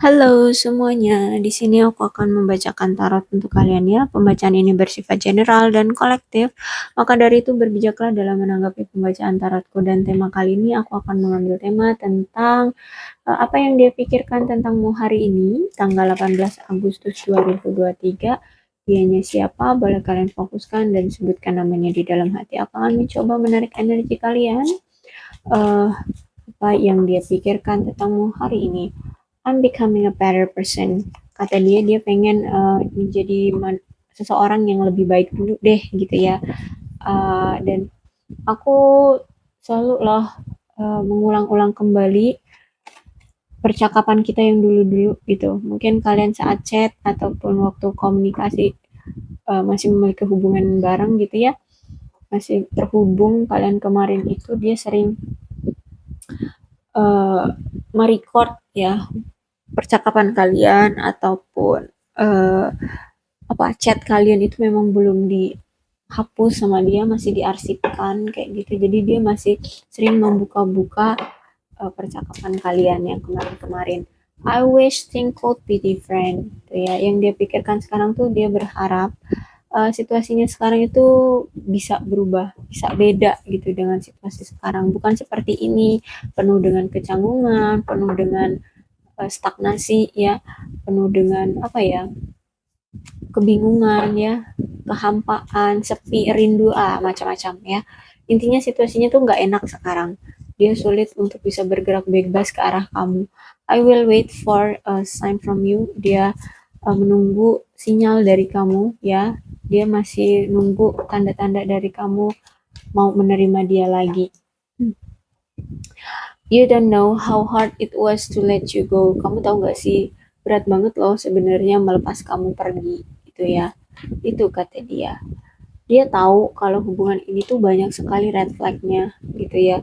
Halo semuanya, di sini aku akan membacakan tarot untuk kalian ya. Pembacaan ini bersifat general dan kolektif, maka dari itu berbijaklah dalam menanggapi pembacaan tarotku dan tema kali ini aku akan mengambil tema tentang apa yang dia pikirkan tentangmu hari ini, tanggal 18 Agustus 2023. Dianya siapa? Boleh kalian fokuskan dan sebutkan namanya di dalam hati. Aku akan mencoba menarik energi kalian. Eh, apa yang dia pikirkan tentangmu hari ini? I'm becoming a better person. Kata dia pengen menjadi seseorang yang lebih baik dulu deh gitu ya. Dan aku selalu loh mengulang-ulang kembali percakapan kita yang dulu-dulu gitu. Mungkin kalian saat chat ataupun waktu komunikasi masih memiliki hubungan bareng gitu ya. Masih terhubung kalian kemarin itu dia sering uh, merecord ya percakapan kalian ataupun uh, apa chat kalian itu memang belum dihapus sama dia, masih diarsipkan kayak gitu, jadi dia masih sering membuka-buka percakapan kalian yang kemarin-kemarin. I wish things could be different gitu ya. Yang dia pikirkan sekarang tuh dia berharap situasinya sekarang itu bisa berubah, bisa beda gitu dengan situasi sekarang. Bukan seperti ini, penuh dengan kecanggungan, penuh dengan stagnasi ya, penuh dengan apa ya, kebingungan ya, kehampaan, sepi, rindu, macam-macam ya. Intinya situasinya tuh nggak enak sekarang. Dia sulit untuk bisa bergerak bebas ke arah kamu. I will wait for a sign from you. Dia menunggu sinyal dari kamu ya. Dia masih nunggu tanda-tanda dari kamu mau menerima dia lagi. You don't know how hard it was to let you go. Kamu tahu nggak sih, berat banget loh sebenarnya melepas kamu pergi gitu ya. Itu kata dia. Dia tahu kalau hubungan ini tuh banyak sekali red flagnya gitu ya.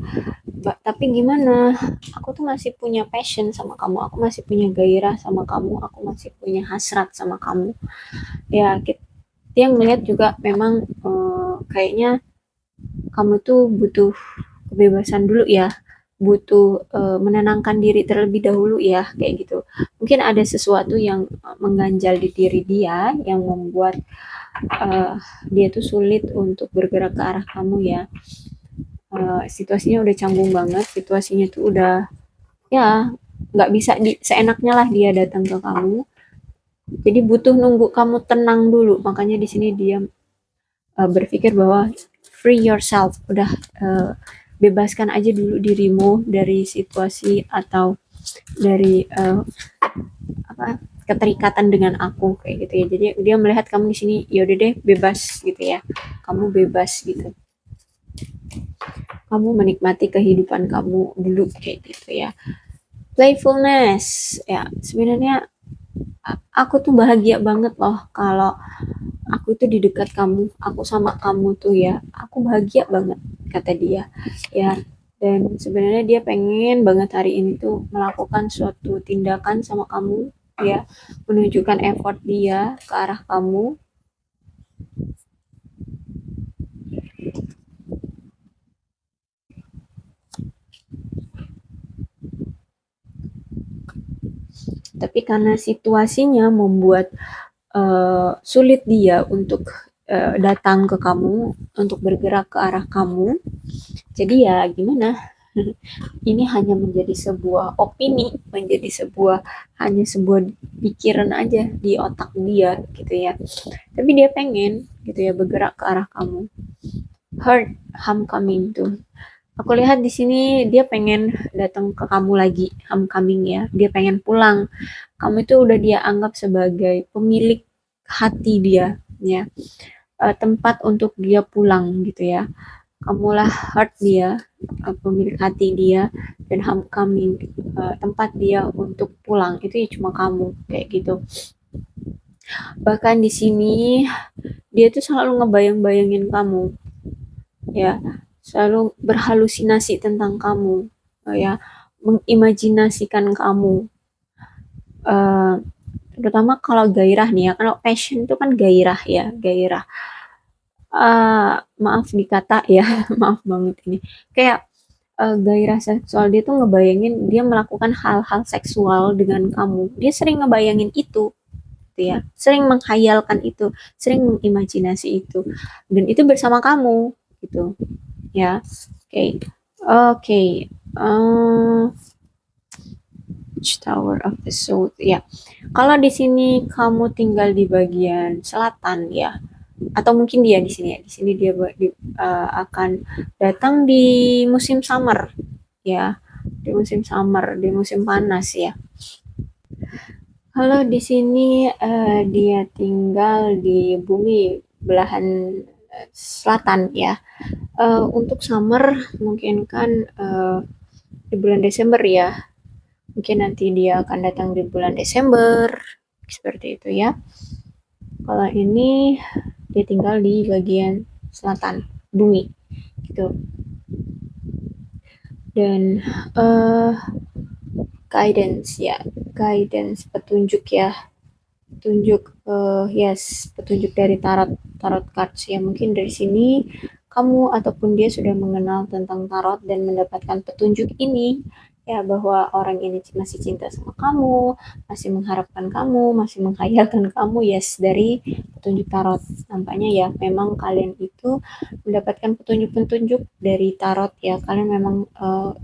Tapi gimana? Aku tuh masih punya passion sama kamu. Aku masih punya gairah sama kamu. Aku masih punya hasrat sama kamu. Ya, dia melihat juga memang kayaknya kamu tuh butuh kebebasan dulu ya, butuh menenangkan diri terlebih dahulu ya, kayak gitu. Mungkin ada sesuatu yang mengganjal di diri dia yang membuat uh, dia tuh sulit untuk bergerak ke arah kamu ya. Situasinya udah canggung banget, situasinya tuh udah ya nggak bisa seenaknya lah dia datang ke kamu. Jadi butuh nunggu kamu tenang dulu. Makanya di sini dia berpikir bahwa free yourself, udah bebaskan aja dulu dirimu dari situasi atau dari apa keterikatan dengan aku kayak gitu ya. Jadi dia melihat kamu di sini, yaudah deh bebas gitu ya, kamu bebas gitu, kamu menikmati kehidupan kamu dulu kayak gitu ya. Playfulness ya, sebenarnya aku tuh bahagia banget loh kalau aku tuh di dekat kamu, aku sama kamu tuh ya, aku bahagia banget kata dia ya. Dan sebenarnya dia pengen banget hari ini tuh melakukan suatu tindakan sama kamu ya, menunjukkan effort dia ke arah kamu. Tapi karena situasinya membuat sulit dia untuk datang ke kamu, untuk bergerak ke arah kamu, jadi ya gimana, ini hanya menjadi sebuah opini, menjadi sebuah, hanya sebuah pikiran aja di otak dia gitu ya. Tapi dia pengen gitu ya bergerak ke arah kamu. Heard homecoming tuh. Aku lihat di sini dia pengen datang ke kamu lagi, homecoming ya. Dia pengen pulang. Kamu itu udah dia anggap sebagai pemilik hati dia ya. Tempat untuk dia pulang gitu ya. Kamulah heart dia, pemilik hati dia, dan homecoming, tempat dia untuk pulang itu ya cuma kamu kayak gitu. Bahkan di sini dia tuh selalu ngebayang-bayangin kamu ya, selalu berhalusinasi tentang kamu ya, mengimajinasikan kamu, uh, terutama kalau gairah nih ya, kalau passion itu kan gairah ya, gairah. Maaf dikata ya, maaf banget ini, kayak gairah seksual dia tuh ngebayangin dia melakukan hal-hal seksual dengan kamu. Dia sering ngebayangin itu, gitu ya. Sering menghayalkan itu, sering mengimajinasi itu. Dan itu bersama kamu, gitu. Ya. Oke. Oke. Tower of the Soul. Ya. Kalau di sini kamu tinggal di bagian selatan ya, atau mungkin dia di sini ya. Di sini dia akan datang di musim summer ya, di musim summer, di musim panas ya. Kalau di sini dia tinggal di bumi belahan selatan ya. Untuk summer mungkin kan di bulan Desember ya. Mungkin nanti dia akan datang di bulan Desember seperti itu ya. Kalau ini dia tinggal di bagian selatan bumi gitu. Dan guidance ya, guidance, petunjuk ya, petunjuk yes, petunjuk dari tarot cards ya. Mungkin dari sini kamu ataupun dia sudah mengenal tentang tarot dan mendapatkan petunjuk ini ya, bahwa orang ini masih cinta sama kamu, masih mengharapkan kamu, masih menghayalkan kamu, yes, dari petunjuk tarot. Nampaknya ya memang kalian itu mendapatkan petunjuk-petunjuk dari tarot ya. Kalian memang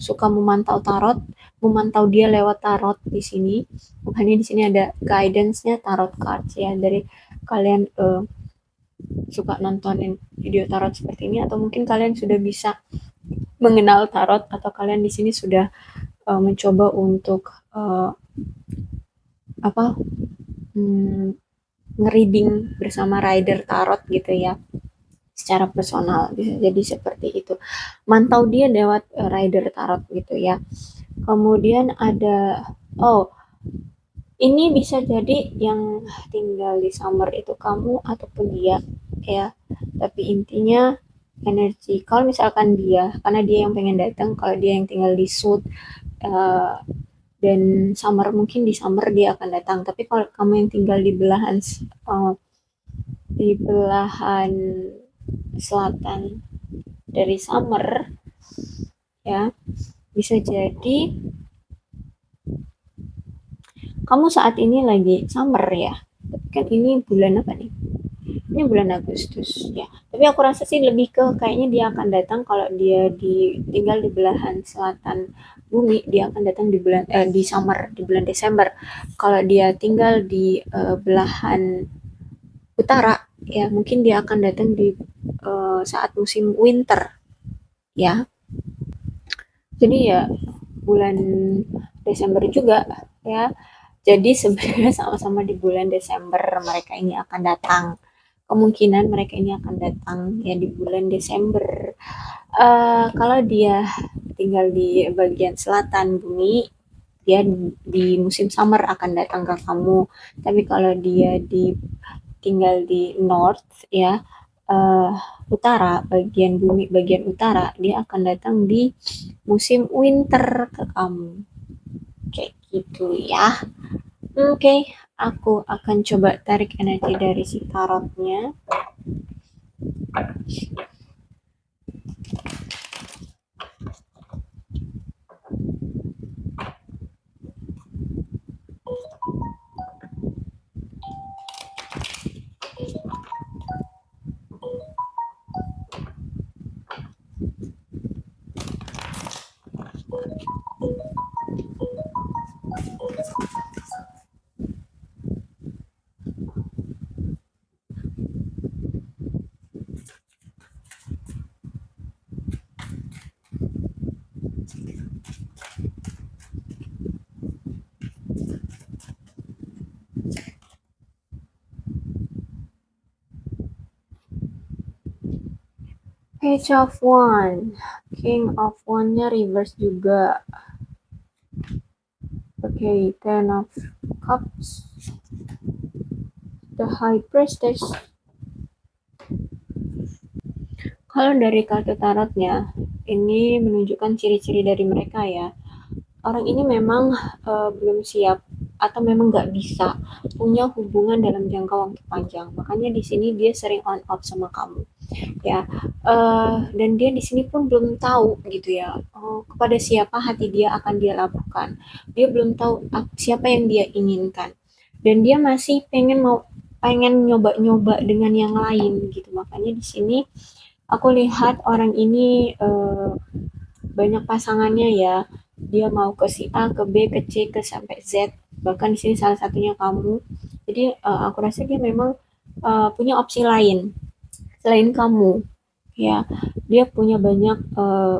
suka memantau tarot, memantau dia lewat tarot di sini. Makanya di sini ada guidance-nya tarot cards ya, dari kalian suka nontonin video tarot seperti ini, atau mungkin kalian sudah bisa mengenal tarot, atau kalian di sini sudah mencoba untuk ngereading bersama rider tarot gitu ya, secara personal. Bisa jadi seperti itu, mantau dia lewat rider tarot gitu ya. Kemudian ada ini bisa jadi yang tinggal di summer itu kamu ataupun dia ya, tapi intinya energi, kalau misalkan dia, karena dia yang pengen datang, kalau dia yang tinggal di South dan summer, mungkin di summer dia akan datang. Tapi kalau kamu yang tinggal di belahan selatan dari summer ya, bisa jadi kamu saat ini lagi summer ya. Tapi kan ini bulan apa nih? Ini bulan Agustus ya. Tapi aku rasa sih lebih ke kayaknya dia akan datang kalau dia tinggal di belahan selatan bumi, dia akan datang di bulan di summer, di bulan Desember. Kalau dia tinggal di belahan utara ya, mungkin dia akan datang di saat musim winter ya. Jadi ya bulan Desember juga ya. Jadi sebenarnya sama-sama di bulan Desember mereka ini akan datang. Kemungkinan mereka ini akan datang ya di bulan Desember. Kalau dia tinggal di bagian selatan bumi, dia di musim summer akan datang ke kamu. Tapi kalau dia tinggal di north ya, utara, bagian bumi bagian utara, dia akan datang di musim winter ke kamu. Kayak gitu ya. Oke, aku akan coba tarik energi dari si tarotnya. Page of One, King of One-nya reverse juga. Oke, Ten of Cups, The High Priestess. Kalau dari kartu tarotnya, ini menunjukkan ciri-ciri dari mereka ya. Orang ini memang belum siap, atau memang nggak bisa punya hubungan dalam jangka waktu panjang. Makanya di sini dia sering on off sama kamu, ya. Dan dia di sini pun belum tahu gitu ya, kepada siapa hati dia akan dia labuhkan. Dia belum tahu siapa yang dia inginkan. Dan dia masih pengen nyoba-nyoba dengan yang lain gitu. Makanya di sini aku lihat orang ini banyak pasangannya ya. Dia mau ke si A, ke B, ke C, ke sampai Z. Bahkan di sini salah satunya kamu. Jadi aku rasa dia memang punya opsi lain selain kamu, ya. Dia punya banyak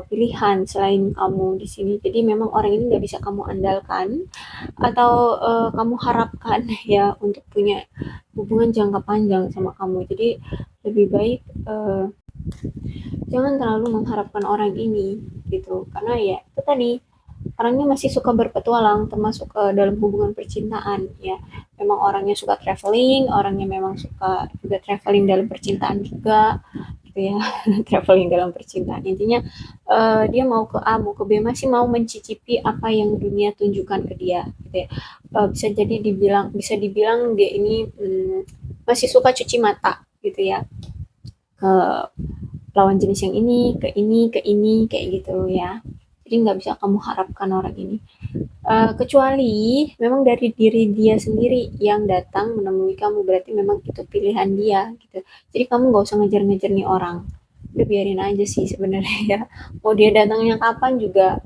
pilihan selain kamu di sini. Jadi memang orang ini nggak bisa kamu andalkan atau kamu harapkan ya untuk punya hubungan jangka panjang sama kamu. Jadi lebih baik jangan terlalu mengharapkan orang ini gitu, karena ya itu tadi, orangnya masih suka berpetualang termasuk dalam hubungan percintaan ya. Memang orangnya suka traveling, orangnya memang suka juga traveling dalam percintaan juga gitu ya. Traveling dalam percintaan, intinya dia mau ke A mau ke B masih mau mencicipi apa yang dunia tunjukkan ke dia gitu ya. Bisa dibilang dia ini masih suka cuci mata gitu ya, ke lawan jenis yang ini kayak gitu ya. Jadi nggak bisa kamu harapkan orang ini. Kecuali memang dari diri dia sendiri yang datang menemui kamu, berarti memang itu pilihan dia gitu. Jadi kamu nggak usah ngejar-ngejar nih orang. Udah biarin aja sih sebenarnya ya. Mau dia datangnya kapan juga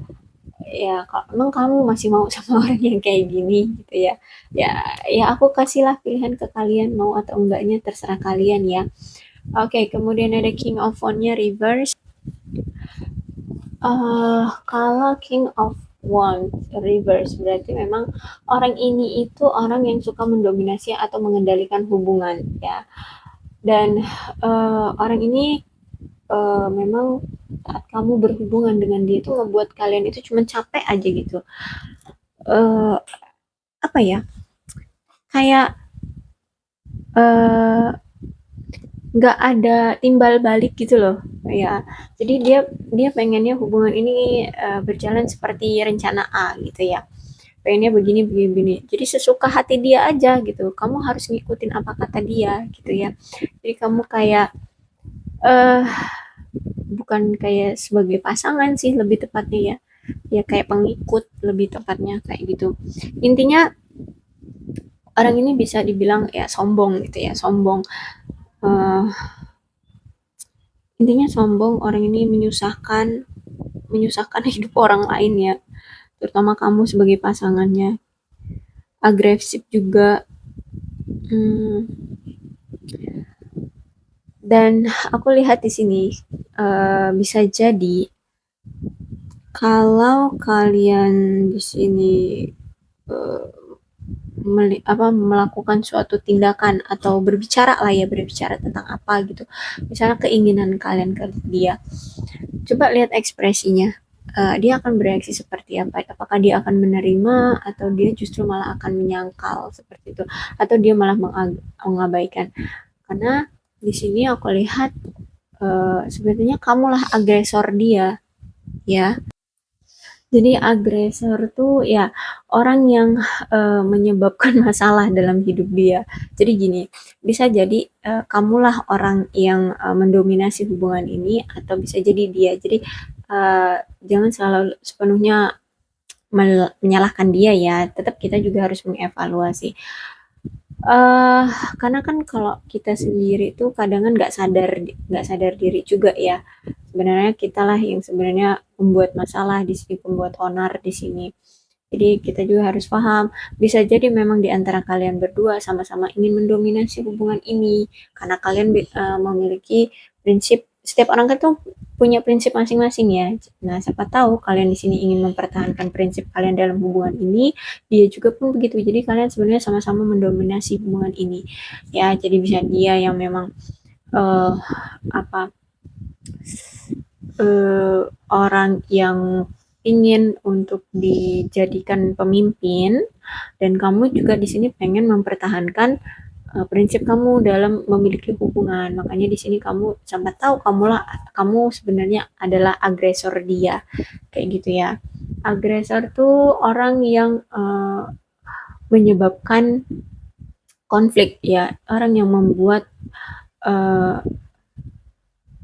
ya, kalau emang kamu masih mau sama orang yang kayak gini gitu ya. Ya ya aku kasihlah pilihan ke kalian, mau atau enggaknya terserah kalian ya. Oke, kemudian ada King of Wands-nya reverse. Kalau King of Wands reverse berarti memang orang ini itu orang yang suka mendominasi atau mengendalikan hubungan ya. Dan orang ini memang saat kamu berhubungan dengan dia itu ngebuat kalian itu cuma capek aja gitu. Eh apa ya? Kayak eh nggak ada timbal balik gitu loh ya. Jadi dia dia pengennya hubungan ini berjalan seperti rencana A gitu ya, pengennya begini begini begini. Jadi sesuka hati dia aja gitu, kamu harus ngikutin apa kata dia gitu ya. Jadi kamu kayak eh bukan kayak sebagai pasangan sih lebih tepatnya ya, ya kayak pengikut lebih tepatnya kayak gitu. Intinya orang ini bisa dibilang ya sombong gitu ya, sombong. eh Intinya sombong, orang ini menyusahkan hidup orang lain ya, terutama kamu sebagai pasangannya. Agresif juga. Hmm, dan aku lihat di sini bisa jadi kalau kalian di sini eh, melakukan suatu tindakan atau berbicara lah ya, berbicara tentang apa gitu, misalnya keinginan kalian ke dia, coba lihat ekspresinya. Dia akan bereaksi seperti apa? Apakah dia akan menerima atau dia justru malah akan menyangkal seperti itu, atau dia malah mengabaikan? Karena di sini aku lihat sebenarnya kamulah agresor dia, ya. Jadi agresor tuh ya orang yang menyebabkan masalah dalam hidup dia. Jadi gini, bisa jadi kamulah orang yang mendominasi hubungan ini atau bisa jadi dia. Jadi uh, jangan selalu sepenuhnya menyalahkan dia ya. Tetap kita juga harus mengevaluasi. Eh, karena kan kalau kita sendiri tuh kadang kan nggak sadar diri juga ya. Sebenarnya kita lah yang sebenarnya membuat masalah di sini, pembuat onar di sini. Jadi kita juga harus paham, bisa jadi memang di antara kalian berdua sama-sama ingin mendominasi hubungan ini karena kalian memiliki prinsip. Setiap orang kan tuh punya prinsip masing-masing ya. Nah, siapa tahu kalian di sini ingin mempertahankan prinsip kalian dalam hubungan ini, dia juga pun begitu. Jadi kalian sebenarnya sama-sama mendominasi hubungan ini. Ya, jadi bisa dia yang memang eh apa orang yang ingin untuk dijadikan pemimpin, dan kamu juga di sini pengen mempertahankan prinsip kamu dalam memiliki hubungan. Makanya di sini kamu sampai tahu kamu sebenarnya adalah agresor dia kayak gitu ya. Agresor tuh orang yang menyebabkan konflik ya, orang yang membuat uh,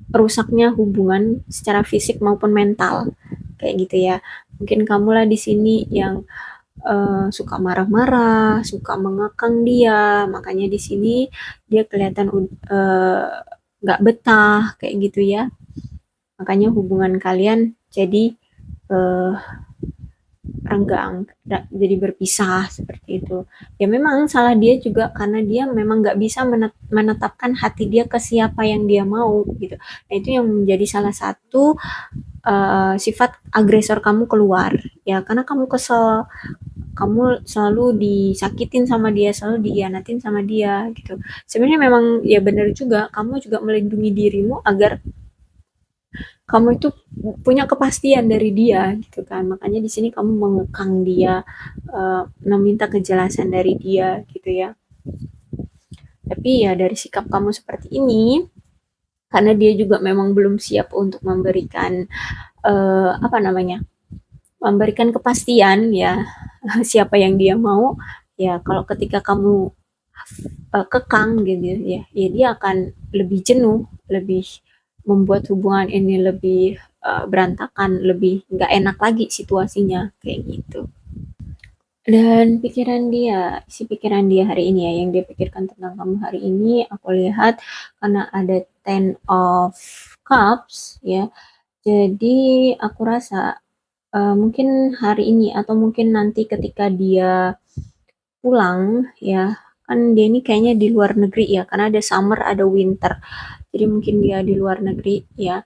rusaknya hubungan secara fisik maupun mental kayak gitu ya. Mungkin kamulah di sini yang suka marah-marah, suka mengekang dia, makanya di sini dia kelihatan nggak betah kayak gitu ya. Makanya hubungan kalian jadi uh, renggang, jadi berpisah seperti itu. Ya memang salah dia juga karena dia memang nggak bisa menetapkan hati dia ke siapa yang dia mau gitu. Nah itu yang menjadi salah satu sifat agresor kamu keluar ya, karena kamu kesel, kamu selalu disakitin sama dia, selalu dihianatin sama dia gitu. Sebenarnya memang ya benar juga, kamu juga melindungi dirimu agar kamu itu punya kepastian dari dia gitu kan. Makanya di sini kamu mengekang dia, meminta kejelasan dari dia gitu ya. Tapi ya dari sikap kamu seperti ini, karena dia juga memang belum siap untuk memberikan apa namanya, memberikan kepastian ya siapa yang dia mau. Ya kalau ketika kamu kekang gitu ya, ya dia akan lebih jenuh, lebih membuat hubungan ini lebih berantakan, lebih nggak enak lagi situasinya kayak gitu. Dan pikiran dia hari ini ya, yang dia pikirkan tentang kamu hari ini, aku lihat karena ada Ten of Cups ya, jadi aku rasa mungkin hari ini atau mungkin nanti ketika dia pulang ya, kan dia ini kayaknya di luar negeri ya, karena ada summer ada winter, jadi mungkin dia di luar negeri ya,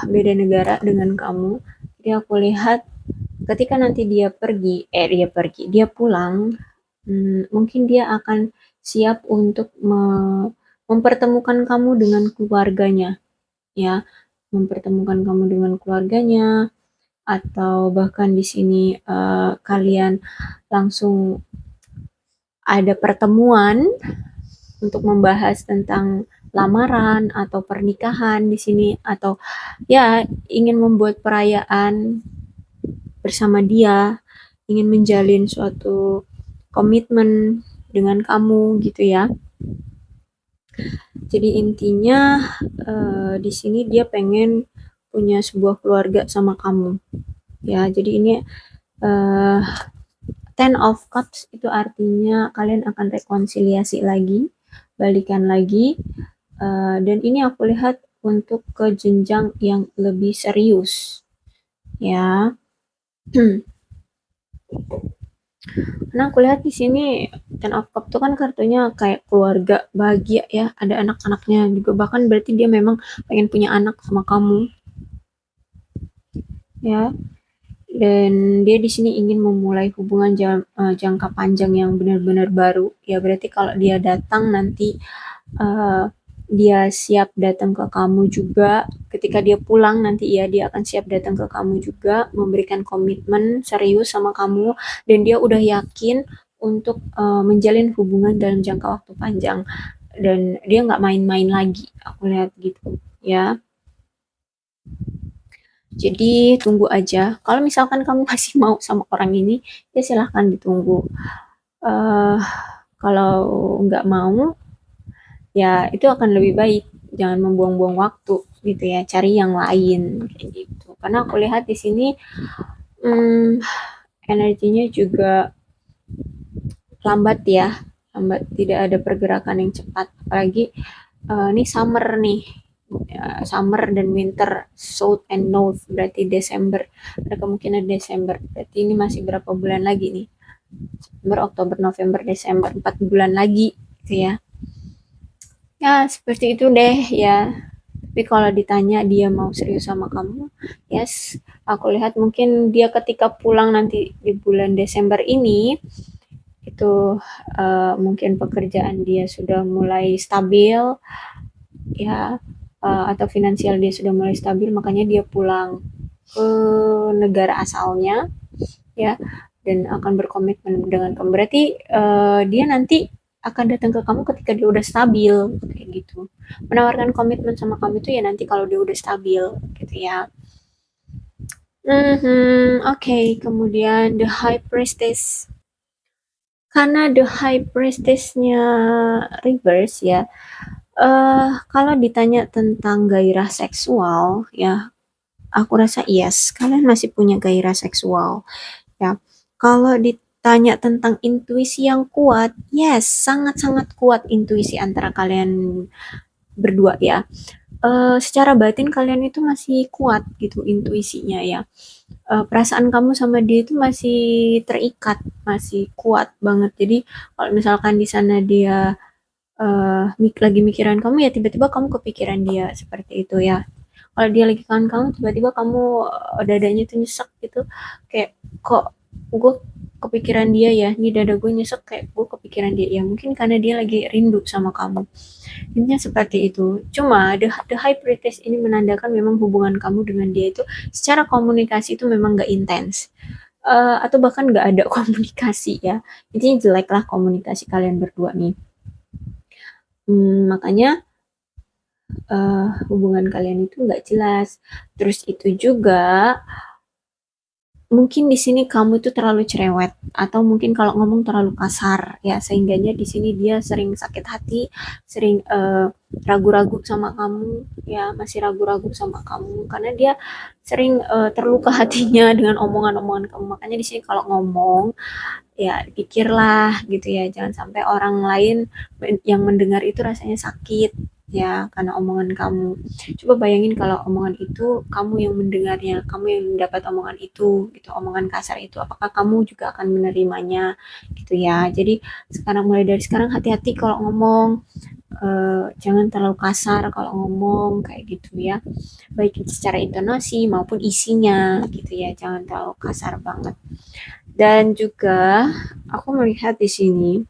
beda negara dengan kamu. Jadi aku lihat ketika nanti dia pulang, mungkin dia akan siap untuk mempertemukan kamu dengan keluarganya ya, mempertemukan kamu dengan keluarganya, atau bahkan di sini kalian langsung ada pertemuan untuk membahas tentang lamaran atau pernikahan di sini, atau ya ingin membuat perayaan bersama dia, ingin menjalin suatu komitmen dengan kamu gitu ya. Jadi intinya di sini dia pengen punya sebuah keluarga sama kamu ya. Jadi ini uh, Ten of Cups itu artinya kalian akan rekonsiliasi lagi, balikan lagi, dan ini aku lihat untuk ke jenjang yang lebih serius, ya. Karena aku lihat di sini Ten of Cups itu kan kartunya kayak keluarga bahagia ya, ada anak-anaknya juga, bahkan berarti dia memang pengen punya anak sama kamu, ya. Dan dia di sini ingin memulai hubungan jangka panjang yang benar-benar baru ya, berarti kalau dia datang nanti dia siap datang ke kamu juga, ketika dia pulang nanti ya dia akan siap datang ke kamu juga, memberikan komitmen serius sama kamu, dan dia udah yakin untuk menjalin hubungan dalam jangka waktu panjang, dan dia nggak main-main lagi, aku lihat gitu ya. Jadi tunggu aja. Kalau misalkan kamu masih mau sama orang ini, ya silahkan ditunggu. Uh, Kalau nggak mau, ya itu akan lebih baik. Jangan membuang-buang waktu gitu ya. Cari yang lain kayak gitu. Karena aku lihat di sini hmm, energinya juga lambat ya. Lambat, tidak ada pergerakan yang cepat. Apalagi ini summer nih, ya, summer dan winter, south and north, berarti Desember, ada kemungkinan Desember, berarti ini masih berapa bulan lagi nih, September, Oktober, November, Desember, 4 bulan lagi gitu ya. Ya seperti itu deh ya. Tapi kalau ditanya dia mau serius sama kamu, yes, aku lihat mungkin dia ketika pulang nanti di bulan Desember ini itu mungkin pekerjaan dia sudah mulai stabil ya, atau finansial dia sudah mulai stabil, makanya dia pulang ke negara asalnya ya, dan akan berkomitmen dengan kamu. Berarti dia nanti akan datang ke kamu ketika dia udah stabil kayak gitu, menawarkan komitmen sama kamu itu ya nanti kalau dia udah stabil gitu ya. Oke, kemudian the high priestess. karena the high priestess-nya reverse ya, kalau ditanya tentang gairah seksual ya, aku rasa yes, kalian masih punya gairah seksual ya. Kalau ditanya tentang intuisi yang kuat, yes, sangat-sangat kuat intuisi antara kalian berdua ya. Secara batin kalian itu masih kuat gitu intuisinya ya. Perasaan kamu sama dia itu masih terikat, masih kuat banget. Jadi kalau misalkan di sana dia lagi mikiran kamu ya tiba-tiba kamu kepikiran dia seperti itu ya. Kalau dia lagi kangen kamu tiba-tiba kamu dadanya tuh nyesek gitu, kayak kok gue kepikiran dia ya, nih dada gue nyesek kayak gue kepikiran dia ya, mungkin karena dia lagi rindu sama kamu. Intinya seperti itu. Cuma the high priestess ini menandakan memang hubungan kamu dengan dia itu secara komunikasi itu memang gak intens. Atau bahkan gak ada komunikasi ya. Intinya jelek lah komunikasi kalian berdua nih. Makanya hubungan kalian itu nggak jelas. Terus itu juga mungkin di sini kamu itu terlalu cerewet atau mungkin kalau ngomong terlalu kasar ya, sehingganya di sini dia sering sakit hati, sering ragu-ragu sama kamu ya, masih ragu-ragu sama kamu karena dia sering terluka hatinya dengan omongan-omongan kamu. Makanya di sini kalau ngomong ya pikirlah gitu ya, jangan sampai orang lain yang mendengar itu rasanya sakit ya karena omongan kamu. Coba bayangin kalau omongan itu kamu yang mendengarnya, kamu yang mendapat omongan itu gitu, omongan kasar itu, apakah kamu juga akan menerimanya gitu ya. Jadi sekarang, mulai dari sekarang hati-hati kalau ngomong, jangan terlalu kasar kalau ngomong kayak gitu ya, baik secara intonasi maupun isinya gitu ya, jangan terlalu kasar banget. Dan juga aku melihat di sini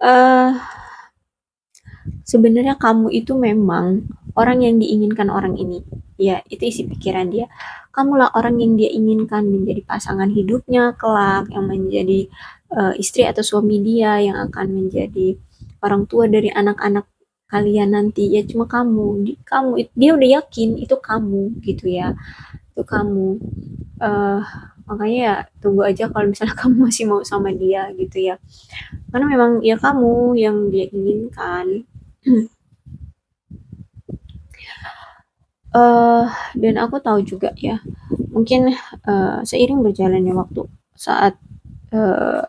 eh sebenarnya kamu itu memang orang yang diinginkan orang ini. Ya, itu isi pikiran dia. Kamulah orang yang dia inginkan menjadi pasangan hidupnya kelak, yang menjadi istri atau suami dia, yang akan menjadi orang tua dari anak-anak kalian nanti. Ya cuma kamu, dia udah yakin itu kamu gitu ya. Itu kamu. eh Makanya ya tunggu aja kalau misalnya kamu masih mau sama dia gitu ya. Karena memang ya kamu yang dia inginkan. uh, dan aku tahu juga ya, mungkin seiring berjalannya waktu, saat uh,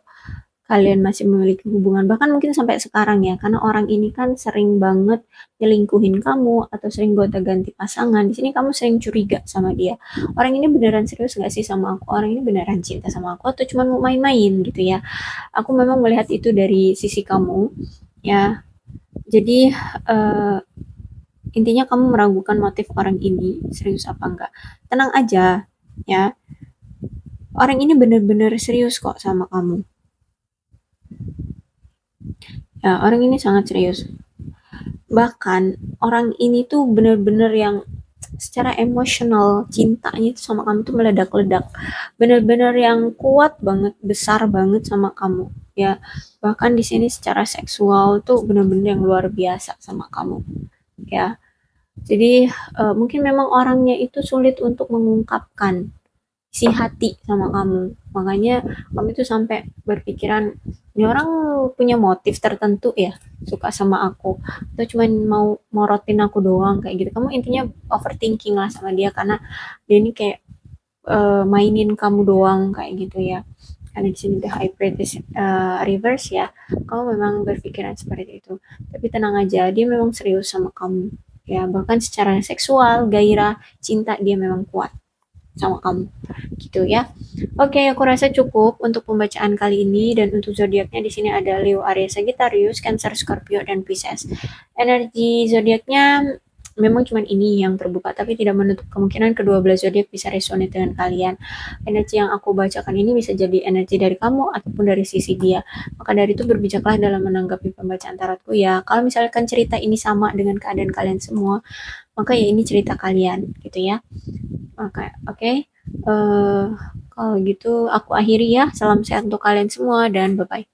kalian masih memiliki hubungan, bahkan mungkin sampai sekarang ya, karena orang ini kan sering banget nyelingkuhin kamu atau sering gonta-ganti pasangan. Di sini kamu sering curiga sama dia. Orang ini beneran serius gak sih sama aku? Orang ini beneran cinta sama aku atau cuma mau main-main gitu ya? Aku memang melihat itu dari sisi kamu ya. Jadi uh, intinya kamu meragukan motif orang ini serius apa enggak. Tenang aja ya. Orang ini benar-benar serius kok sama kamu. Ya, orang ini sangat serius. Bahkan orang ini tuh benar-benar yang secara emosional cintanya itu sama kamu tuh meledak-ledak. Benar-benar yang kuat banget, besar banget sama kamu. Ya, bahkan di sini secara seksual tuh benar-benar yang luar biasa sama kamu. Ya, jadi mungkin memang orangnya itu sulit untuk mengungkapkan isi hati sama kamu. Makanya kamu itu sampai berpikiran, ini orang punya motif tertentu ya, suka sama aku. Atau cuma mau morotin aku doang kayak gitu. Kamu intinya overthinking lah sama dia karena dia ini kayak mainin kamu doang kayak gitu ya. Karena di sini the high priestess reverse ya. Kamu memang berpikiran seperti itu. Tapi tenang aja, dia memang serius sama kamu. Ya, bahkan secara seksual, gairah, cinta dia memang kuat sama kamu gitu ya. Oke, aku rasa cukup untuk pembacaan kali ini, dan untuk zodiaknya di sini ada Leo, Aries, Sagittarius, Cancer, Scorpio, dan Pisces. Energi zodiaknya memang cuma ini yang terbuka, tapi tidak menutup kemungkinan kedua belas zodiak bisa resonate dengan kalian. Energi yang aku bacakan ini bisa jadi energi dari kamu ataupun dari sisi dia. Maka dari itu berbijaklah dalam menanggapi pembacaan tarotku ya. Kalau misalkan cerita ini sama dengan keadaan kalian semua, maka ya ini cerita kalian gitu ya. Oke. Kalau gitu aku akhiri ya. Salam sehat untuk kalian semua dan bye-bye.